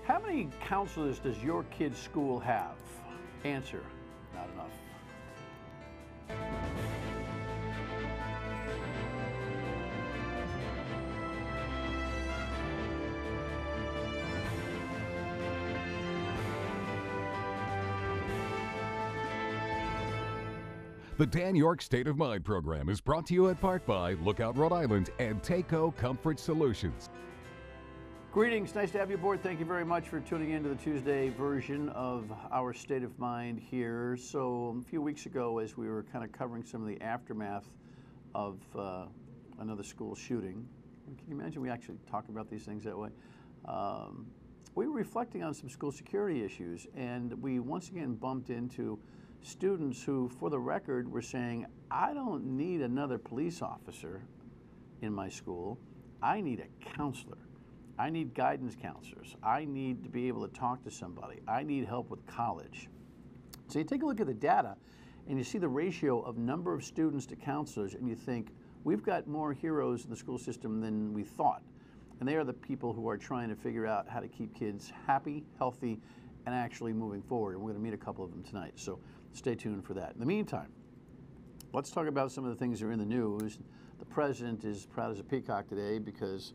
How many counselors does your kid's school have? Answer, not enough. The Dan Yorke State of Mind program is brought to you in part by Lookout Rhode Island and Takeo Comfort Solutions. Greetings, nice to have you aboard. Thank you very much for tuning in to the Tuesday version of our State of Mind here. So a few weeks ago, as we were kind of covering some of the aftermath of another school shooting, can you imagine we actually talk about these things that way? We were reflecting on some school security issues, and we once again bumped into students who, for the record, were saying, I don't need another police officer in my school. I need a counselor. I need guidance counselors. I need to be able to talk to somebody. I need help with college. So you take a look at the data and you see the ratio of number of students to counselors, and you think, we've got more heroes in the school system than we thought. And they are the people who are trying to figure out how to keep kids happy, healthy, and actually moving forward. And we're going to meet a couple of them tonight, so stay tuned for that. In the meantime, let's talk about some of the things that are in the news. The president is proud as a peacock today because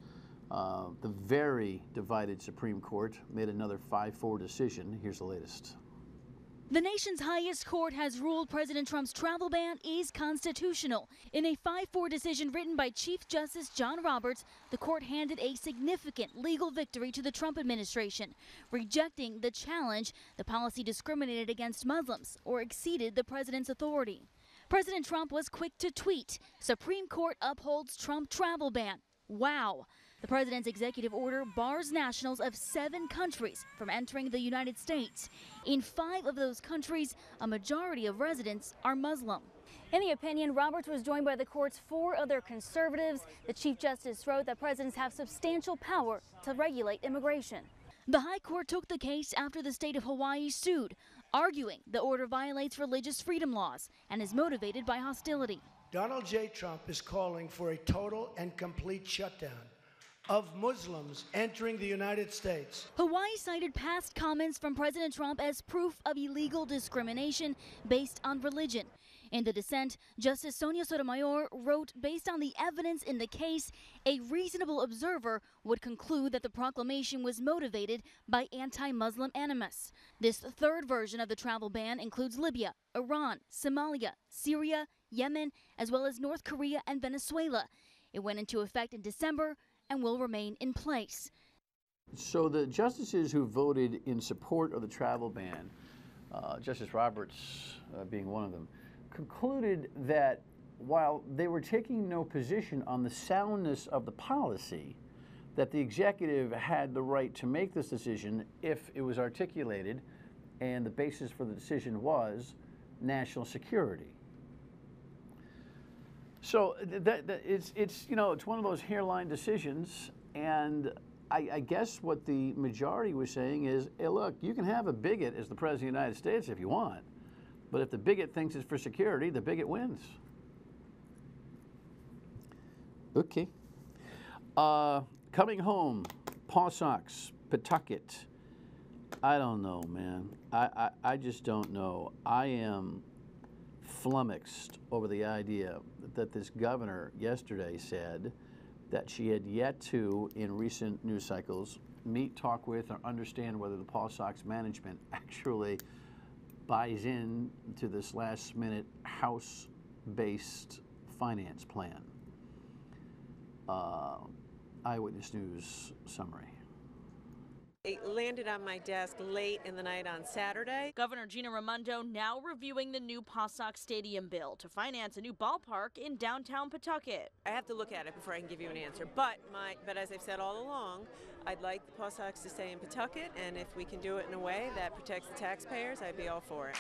the very divided Supreme Court made another 5-4 decision. Here's the latest. The nation's highest court has ruled President Trump's travel ban is constitutional. In a 5-4 decision written by Chief Justice John Roberts, the court handed a significant legal victory to the Trump administration, rejecting the challenge the policy discriminated against Muslims or exceeded the president's authority. President Trump was quick to tweet, "Supreme Court upholds Trump travel ban." Wow. The president's executive order bars nationals of 7 countries from entering the United States. In 5 of those countries, a majority of residents are Muslim. In the opinion, Roberts was joined by the court's 4 other conservatives. The Chief Justice wrote that presidents have substantial power to regulate immigration. The High Court took the case after the state of Hawaii sued, arguing the order violates religious freedom laws and is motivated by hostility. Donald J. Trump is calling for a total and complete shutdown of Muslims entering the United States. Hawaii cited past comments from President Trump as proof of illegal discrimination based on religion. In the dissent, Justice Sonia Sotomayor wrote, based on the evidence in the case, a reasonable observer would conclude that the proclamation was motivated by anti-Muslim animus. This 3rd version of the travel ban includes Libya, Iran, Somalia, Syria, Yemen, as well as North Korea and Venezuela. It went into effect in December and will remain in place. So the justices who voted in support of the travel ban, Justice Roberts being one of them, concluded that while they were taking no position on the soundness of the policy, that the executive had the right to make this decision if it was articulated, and the basis for the decision was national security. So it's you know, it's one of those hairline decisions, and I guess what the majority was saying is, hey, look, you can have a bigot as the President of the United States if you want, but if the bigot thinks it's for security, the bigot wins. Okay. Coming home, Paw Sox, Pawtucket. I don't know, man. I just don't know. I am flummoxed over the idea that this governor yesterday said that she had yet to, in recent news cycles, meet, talk with, or understand whether the Paw Sox management actually buys in to this last-minute House-based finance plan. Eyewitness News summary. It landed on my desk late in the night on Saturday. Governor Gina Raimondo now reviewing the new Paw Sox Stadium bill to finance a new ballpark in downtown Pawtucket. I have to look at it before I can give you an answer. But as I've said all along, I'd like the Paw Sox to stay in Pawtucket, and if we can do it in a way that protects the taxpayers, I'd be all for it.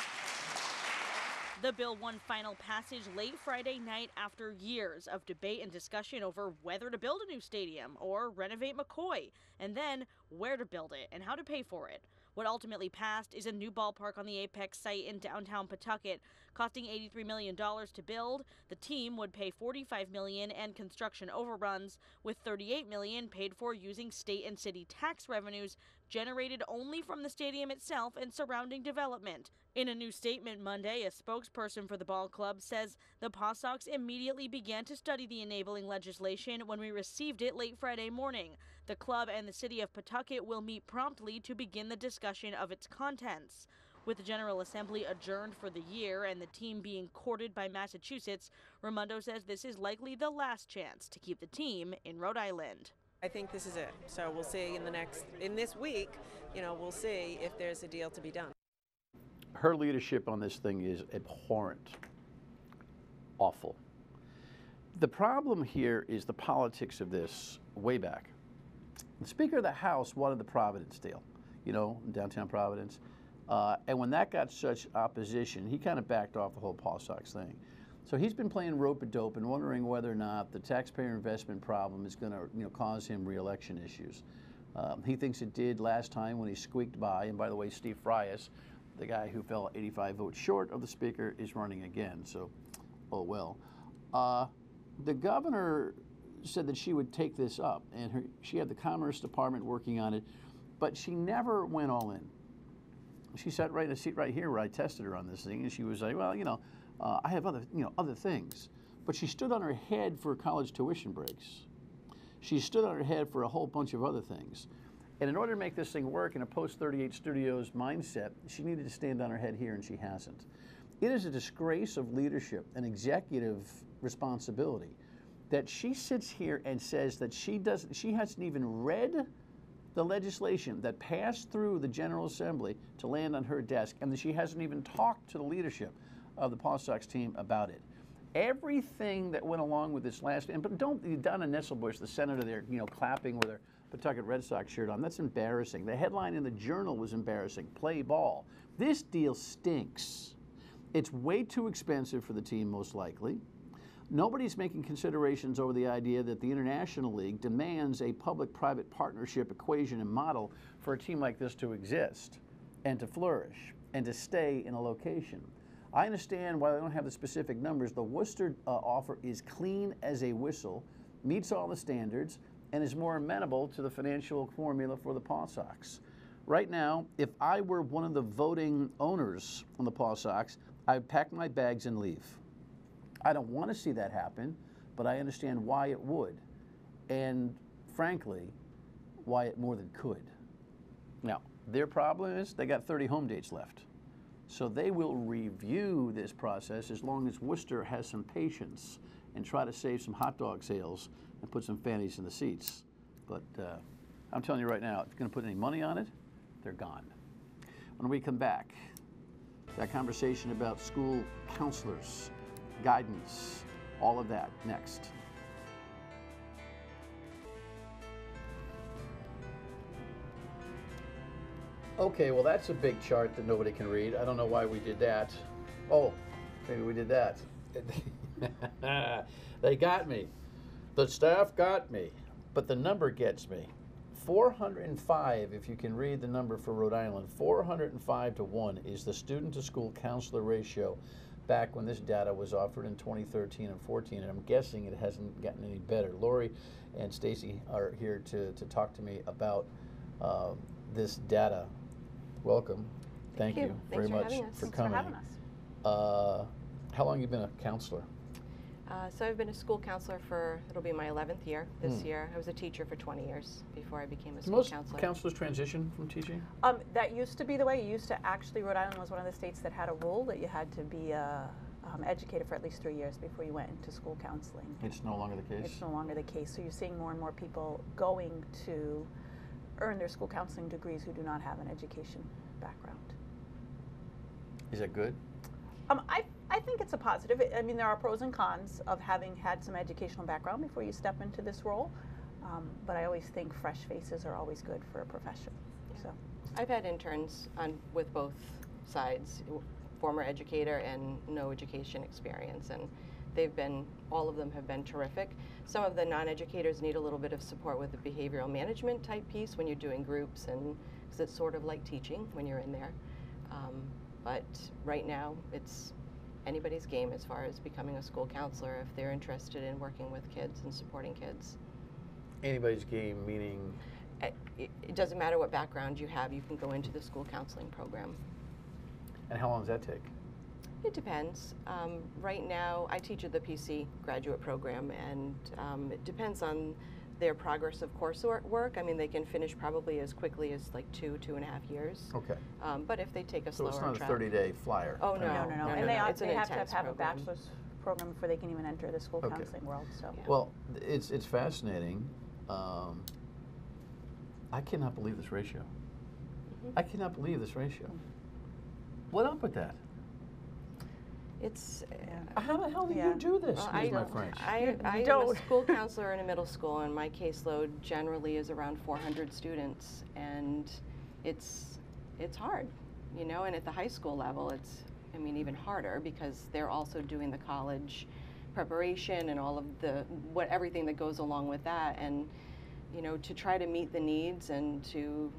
The bill won final passage late Friday night after years of debate and discussion over whether to build a new stadium or renovate McCoy. And then where to build it, and how to pay for it. What ultimately passed is a new ballpark on the Apex site in downtown Pawtucket, costing $83 million to build. The team would pay $45 million and construction overruns, with $38 million paid for using state and city tax revenues generated only from the stadium itself and surrounding development. In a new statement Monday, a spokesperson for the ball club says the Paw Sox immediately began to study the enabling legislation when we received it late Friday morning. The club and the city of Pawtucket will meet promptly to begin the discussion of its contents. With the General Assembly adjourned for the year and the team being courted by Massachusetts, Raimondo says this is likely the last chance to keep the team in Rhode Island. I think this is it. So we'll see in this week, we'll see if there's a deal to be done. Her leadership on this thing is abhorrent, awful. The problem here is the politics of this way back. The Speaker of the House wanted the Providence deal, downtown Providence. And when that got such opposition, he kind of backed off the whole Paw Sox thing. So he's been playing rope-a-dope and wondering whether or not the taxpayer investment problem is going to cause him re-election issues. He thinks it did last time when he squeaked by. And by the way, Steve Frias, the guy who fell 85 votes short of the Speaker, is running again. So, oh well. The governor said that she would take this up, and she had the Commerce Department working on it, but she never went all in. She sat right in a seat right here where I tested her on this thing, and she was like, well, I have other things. But she stood on her head for college tuition breaks. She stood on her head for a whole bunch of other things. And in order to make this thing work in a post-38 Studios mindset, she needed to stand on her head here, and she hasn't. It is a disgrace of leadership and executive responsibility that she sits here and says that she hasn't even read the legislation that passed through the General Assembly to land on her desk, and that she hasn't even talked to the leadership of the Paw Sox team about it. Everything that went along with this last, but Donna Nesselbush, the senator there, clapping with her Pawtucket Red Sox shirt on, that's embarrassing. The headline in the Journal was embarrassing, play ball. This deal stinks. It's way too expensive for the team, most likely. Nobody's making considerations over the idea that the International League demands a public-private partnership equation and model for a team like this to exist and to flourish and to stay in a location. I understand why they don't have the specific numbers. The Worcester offer is clean as a whistle, meets all the standards, and is more amenable to the financial formula for the Paw Sox. Right now, if I were one of the voting owners on the Paw Sox, I'd pack my bags and leave. I don't want to see that happen, but I understand why it would, and frankly, why it more than could. Now, their problem is they got 30 home dates left. So they will review this process as long as Worcester has some patience and try to save some hot dog sales and put some fannies in the seats. But I'm telling you right now, if you're going to put any money on it, they're gone. When we come back, that conversation about school counselors, guidance, all of that next. Okay, well, that's a big chart that nobody can read. I don't know why we did that. Oh, maybe we did that. They got me. The staff got me, but the number gets me. 405, if you can read the number for Rhode Island, 405 to 1 is the student-to-school counselor ratio back when this data was offered in 2013 and 14, and I'm guessing it hasn't gotten any better. Lori and Stacy are here to talk to me about this data. Welcome. Thank you very much for coming. Thanks for having us. How long have you been a counselor? So I've been a school counselor it'll be my 11th year this year. I was a teacher for 20 years before I became a school counselor. Most counselors transition from teaching? That used to be the way. Rhode Island was one of the states that had a rule that you had to be educated for at least 3 years before you went into school counseling. It's no longer the case? It's no longer the case. So you're seeing more and more people going to earn their school counseling degrees who do not have an education background. Is that good? I think it's a positive. I mean, there are pros and cons of having had some educational background before you step into this role, but I always think fresh faces are always good for a profession. So, I've had interns with both sides, former educator and no education experience, and all of them have been terrific. Some of the non-educators need a little bit of support with the behavioral management type piece when you're doing groups, and because it's sort of like teaching when you're in there. But right now, it's anybody's game as far as becoming a school counselor if they're interested in working with kids and supporting kids. Anybody's game, meaning? It doesn't matter what background you have, you can go into the school counseling program. And how long does that take? It depends. Right now, I teach at the PC graduate program, and it depends on their progress of coursework. I mean, they can finish probably as quickly as like 2.5 years. Okay. But if they take a slower track. So it's not a 30-day flyer? Oh, no. No. And they have to have a bachelor's program before they can even enter the school counseling world. So. Yeah. Well, it's fascinating. I cannot believe this ratio. I cannot believe this ratio. What up with that? It's how the hell do you do this? Excuse my French. I'm a school counselor in a middle school, and my caseload generally is around 400 students, and it's hard, you know. And at the high school level, it's even harder because they're also doing the college preparation and all of everything that goes along with that, and to try to meet the needs and to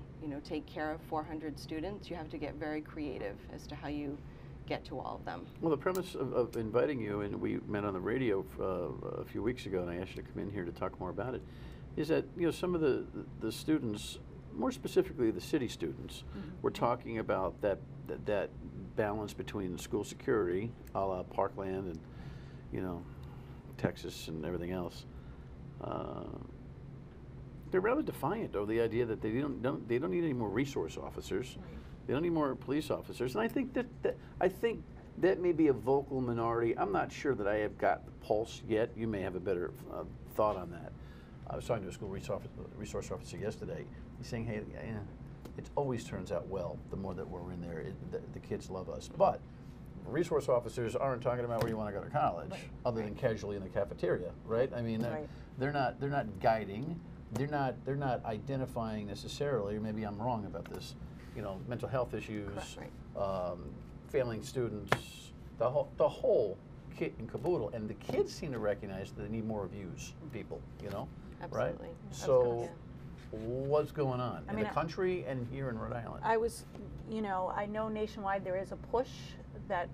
take care of 400 students, you have to get very creative as to how you get to all of them. Well, the premise of inviting you, and we met on the radio a few weeks ago, and I asked you to come in here to talk more about it, is that some of the students, more specifically the city students, were talking about that balance between school security, a la Parkland and Texas and everything else. They're rather defiant of the idea that they don't need any more resource officers. Right. They don't need more police officers, and I think that may be a vocal minority. I'm not sure that I have got the pulse yet. You may have a better thought on that. I was talking to a school resource officer yesterday. He's saying, "Hey, it always turns out well. The more that we're in there, the kids love us." But resource officers aren't talking about where you want to go to college, other than casually in the cafeteria, right? I mean, they're not guiding. They're not identifying necessarily, or maybe I'm wrong about this, mental health issues, failing students, the whole kit and caboodle. And the kids seem to recognize that they need more reviews from people, Absolutely. right? So what's going on in the country and here in Rhode Island? I know nationwide there is a push that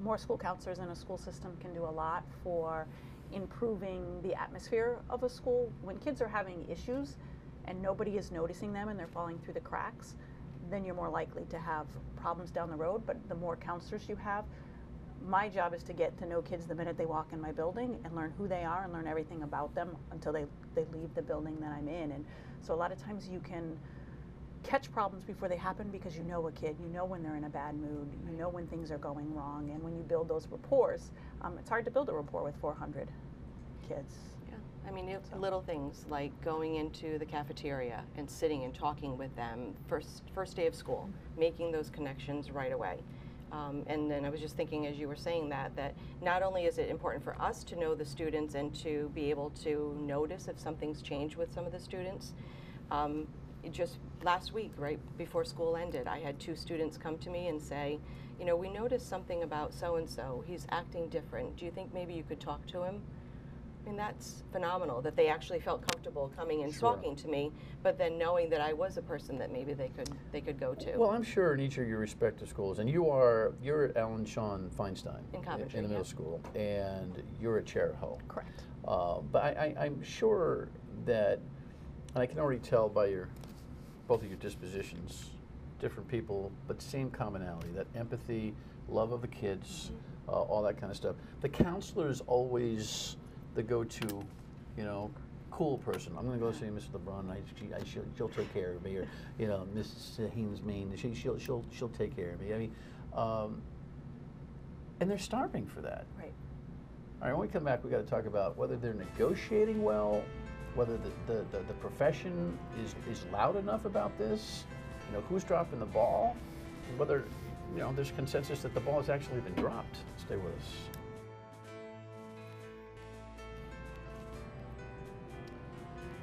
more school counselors in a school system can do a lot for improving the atmosphere of a school. When kids are having issues and nobody is noticing them and they're falling through the cracks, then you're more likely to have problems down the road. But the more counselors you have, my job is to get to know kids the minute they walk in my building and learn who they are and learn everything about them until they leave the building that I'm in. And so a lot of times you can catch problems before they happen because you know a kid, you know when they're in a bad mood, you know when things are going wrong, and when you build those rapports, it's hard to build a rapport with 400 kids. Yeah, little things like going into the cafeteria and sitting and talking with them first day of school, making those connections right away. And then I was just thinking as you were saying that not only is it important for us to know the students and to be able to notice if something's changed with some of the students, just last week, right before school ended, I had 2 students come to me and say, we noticed something about so-and-so. He's acting different. Do you think maybe you could talk to him? I mean, that's phenomenal that they actually felt comfortable coming and talking to me, but then knowing that I was a person that maybe they could go to. Well, I'm sure in each of your respective schools, and you're at Alan Sean Feinstein in Coventry, in the middle school, and you're at Cherry-Hill. Correct. But I'm sure that, and I can already tell by both of your dispositions, different people, but same commonality, that empathy, love of the kids, all that kind of stuff. The counselor is always the go-to, cool person. I'm going to go see Mrs. Lebrun. She'll take care of me, or Mrs. Haines Mayne. She'll take care of me. I mean, and they're starving for that. Right. All right. When we come back, we got to talk about whether they're negotiating well, whether the profession is loud enough about this, who's dropping the ball, and whether there's consensus that the ball has actually been dropped. Stay with us.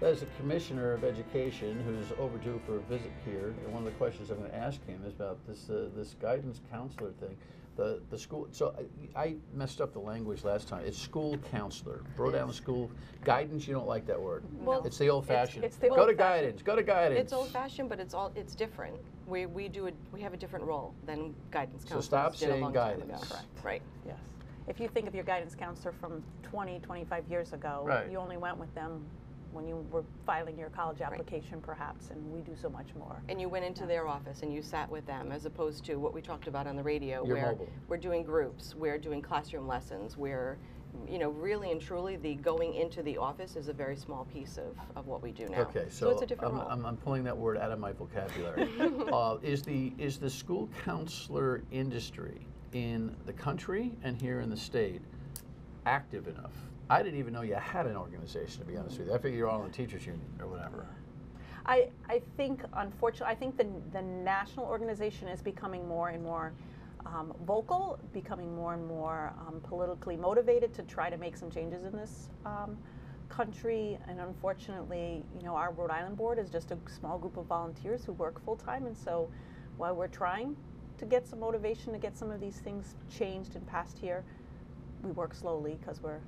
As a commissioner of education who's overdue for a visit here, and one of the questions I'm going to ask him is about this guidance counselor thing. The school, so I messed up the language last time. It's school counselor. Rhode Island school guidance. You don't like that word. Well, it's the old-fashioned. It's the go to old-fashioned. guidance. Go to guidance. It's old-fashioned, but it's different. We have a different role than guidance counselors So stop did a saying long time guidance. ago. Correct. Right. Yes. If you think of your guidance counselor from 20, 25 years ago, Right. you only went with them when you were filing your college application, perhaps, and we do so much more. And you went into their office and you sat with them, as opposed to what we talked about on the radio, You're where mobile. we're doing groups, we're doing classroom lessons, we're, really and truly, the going into the office is a very small piece of what we do now. Okay, so it's a different role. I'm pulling that word out of my vocabulary. Is the school counselor industry in the country and here in the state active enough? I didn't even know you had an organization, to be honest with you. I figured you're all in the teachers union or whatever. I think, unfortunately, I think the national organization is becoming more and more vocal, becoming more and more politically motivated to try to make some changes in this country. And unfortunately, our Rhode Island board is just a small group of volunteers who work full time. And so while we're trying to get some motivation to get some of these things changed and passed here, we work slowly because we're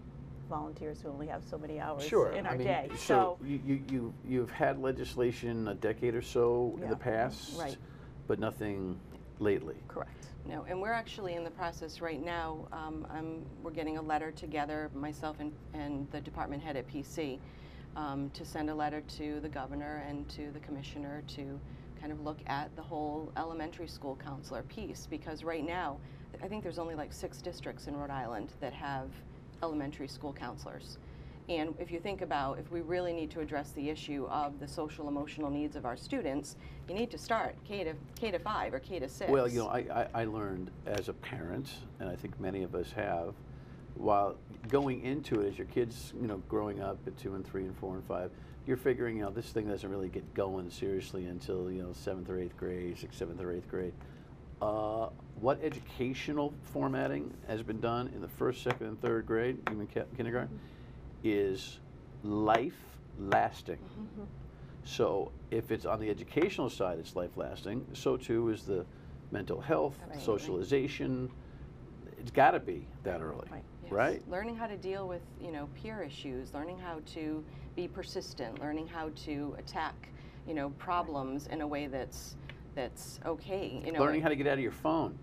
volunteers who only have so many hours in our day. So you've had legislation a decade or so in the past, right, but nothing lately. Correct. No, and we're actually in the process right now. We're getting a letter together, myself and the department head at PC, to send a letter to the governor and to the commissioner to kind of look at the whole elementary school counselor piece, because right now, I think there's only like 6 districts in Rhode Island that have elementary school counselors. And if you think about, if we really need to address the issue of the social emotional needs of our students, you need to start K to 5 or K to 6. Well, I learned as a parent, and I think many of us have, while going into it as your kids, growing up at 2 and 3 and 4 and 5, you're figuring, this thing doesn't really get going seriously until, 7th or 8th grade, 6th, 7th or 8th grade. What educational formatting has been done in the 1st, 2nd, and 3rd grade, even kindergarten, is life lasting. Mm-hmm. So if it's on the educational side, it's life lasting. So too is the mental health, socialization. It's got to be that early, Yes. right? Learning how to deal with, peer issues, learning how to be persistent, learning how to attack, problems in a way that's okay. Learning how to get out of your phone.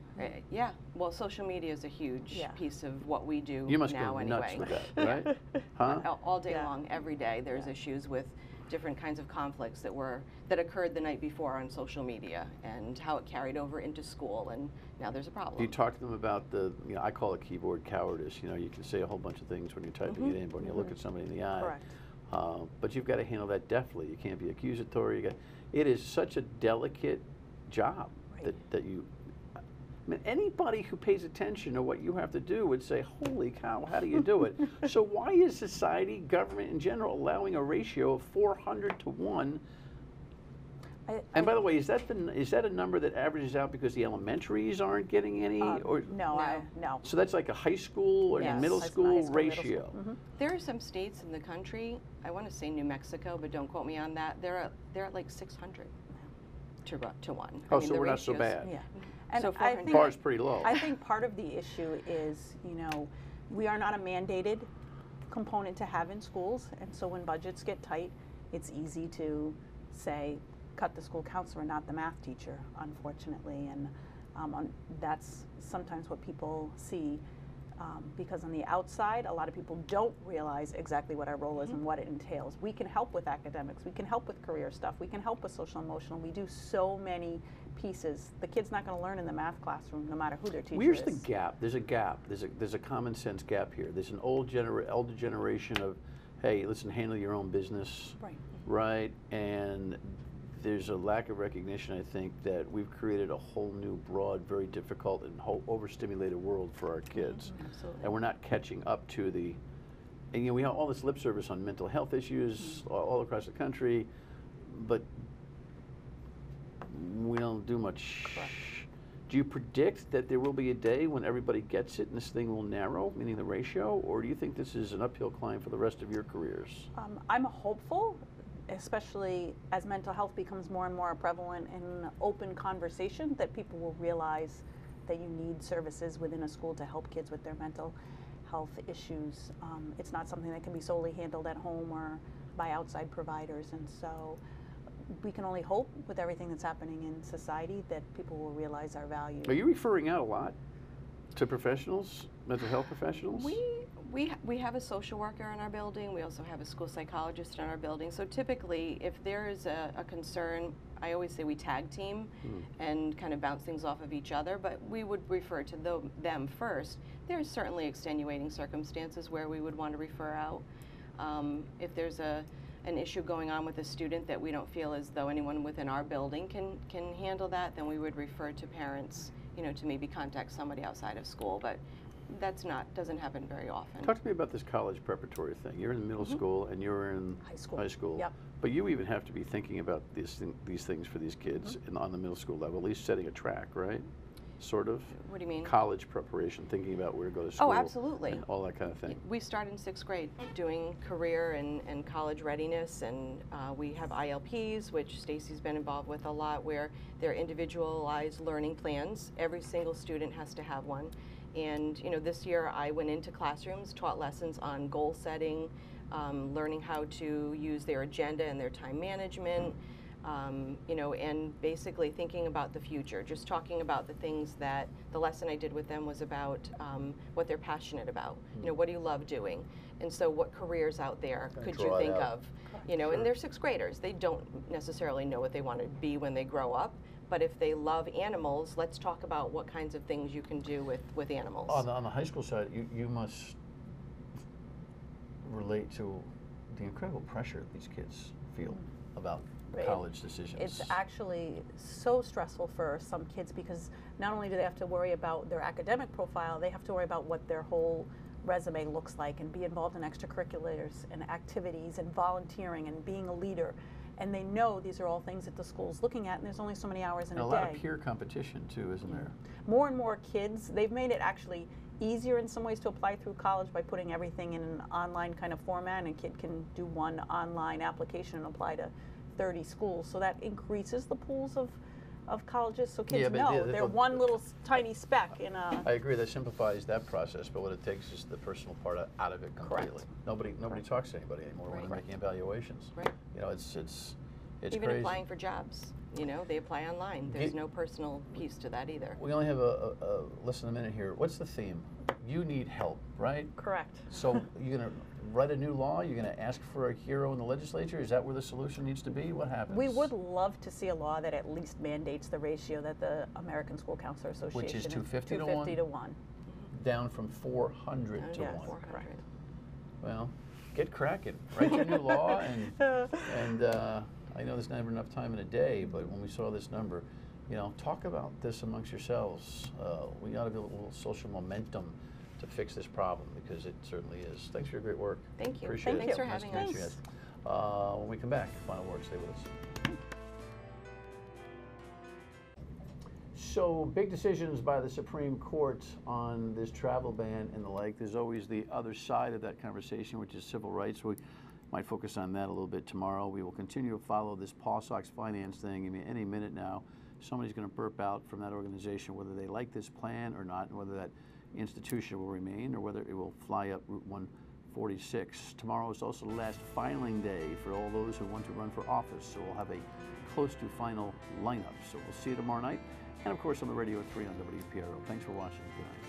Yeah. Well, social media is a huge piece of what we do You must now go anyway. nuts with that, right? Huh? All day long, every day, there's issues with different kinds of conflicts that occurred the night before on social media, and how it carried over into school, and now there's a problem. Do you talk to them about the, I call it keyboard cowardice. You can say a whole bunch of things when you're typing it in, but when you look at somebody in the eye. Correct. But you've got to handle that deftly. You can't be accusatory. It is such a delicate job that you. I mean, anybody who pays attention to what you have to do would say, "Holy cow, how do you do it?" So why is society, government in general, allowing a ratio of 400 to 1? And by the way, is that a number that averages out because the elementaries aren't getting any? Or No. So that's like a high school or middle school ratio. Mm-hmm. There are some states in the country, I want to say New Mexico, but don't quote me on that. They're at like 600 to 1. Oh, so we're not so bad. Yeah. And So I 400. think, Bar's pretty low. I think part of the issue is, we are not a mandated component to have in schools, and so when budgets get tight, it's easy to say, cut the school counselor, not the math teacher, unfortunately, and that's sometimes what people see, because on the outside, a lot of people don't realize exactly what our role is and what it entails. We can help with academics, we can help with career stuff, we can help with social emotional. We do so many pieces. The kid's not going to learn in the math classroom, no matter who their teacher Where's is. the gap? There's a gap. There's a common sense gap here. There's an elder generation of, hey, listen, handle your own business, right? And there's a lack of recognition, I think, that we've created a whole new, broad, very difficult and overstimulated world for our kids. Absolutely. And we're not catching up to the, and we have all this lip service on mental health issues all across the country, but we don't do much. Correct. Do you predict that there will be a day when everybody gets it and this thing will narrow, meaning the ratio, or do you think this is an uphill climb for the rest of your careers? I'm hopeful especially as mental health becomes more and more prevalent in an open conversation, that people will realize that you need services within a school to help kids with their mental health issues. It's not something that can be solely handled at home or by outside providers, and so we can only hope with everything that's happening in society that people will realize our value. Are you referring out a lot to professionals, mental health professionals? We have a social worker in our building. We also have a school psychologist in our building. So typically, if there is a concern, I always say we tag team and kind of bounce things off of each other, but we would refer to them first. There's certainly extenuating circumstances where we would want to refer out. If there's an issue going on with a student that we don't feel as though anyone within our building can handle that, then we would refer to parents, you know, to maybe contact somebody outside of school. But doesn't happen very often. Talk to me about this college preparatory thing. You're in middle school and you're in high school. Yep. But you even have to be thinking about these things for these kids on the middle school level, at least setting a track, right? Sort of. What do you mean? College preparation, thinking about where to go to school. Oh, absolutely. And all that kind of thing. We start in 6th grade doing career and college readiness, and we have ILPs, which Stacy's been involved with a lot, where they're individualized learning plans. Every single student has to have one. And you know, this year I went into classrooms, taught lessons on goal setting, learning how to use their agenda and their time management, you know, and basically thinking about the future, just talking about the things that the lesson I did with them was about what they're passionate about. You know, what do you love doing? And so what careers out there could you think of? You know, and they're 6th graders. They don't necessarily know what they want to be when they grow up. But if they love animals, let's talk about what kinds of things you can do with animals. On the high school side, you must relate to the incredible pressure these kids feel about college decisions. It's actually so stressful for some kids, because not only do they have to worry about their academic profile, they have to worry about what their whole resume looks like and be involved in extracurriculars and activities and volunteering and being a leader. And they know these are all things that the school's looking at, and there's only so many hours in a day. A lot of peer competition too, isn't there? More and more kids, they've made it actually easier in some ways to apply through college by putting everything in an online kind of format, and a kid can do one online application and apply to 30 schools. So that increases the pools of colleges, so kids know they're one little tiny speck in a... I agree, that simplifies that process, but what it takes is the personal part out of it completely. Correct. Nobody talks to anybody anymore when they're making evaluations. Right. You know, it's even crazy. Applying for jobs, you know, they apply online. There's no personal piece to that either. We only have less than a minute here. What's the theme? You need help, right? Correct. So you're going to write a new law? You're going to ask for a hero in the legislature? Is that where the solution needs to be? What happens? We would love to see a law that at least mandates the ratio that the American School Counselor Association... Which is 250 to 1? 250 to 1. Down from 400 to 1. 400. Well, get cracking. Write your new law, and I know there's never enough time in a day, but when we saw this number, you know, talk about this amongst yourselves. We got to build a little social momentum to fix this problem, because it certainly is. Thanks for your great work. Thank you. Appreciate it. Thanks for having us. When we come back, final word. Stay with us. So, big decisions by the Supreme Court on this travel ban and the like. There's always the other side of that conversation, which is civil rights. We might focus on that a little bit tomorrow. We will continue to follow this Paul Sox finance thing. I mean, any minute now, somebody's going to burp out from that organization whether they like this plan or not, and whether that institution will remain or whether it will fly up Route 146. Tomorrow is also the last filing day for all those who want to run for office, so we'll have a close to final lineup. So we'll see you tomorrow night, and of course on the radio at 3 on WPRO. Thanks for watching. Good night.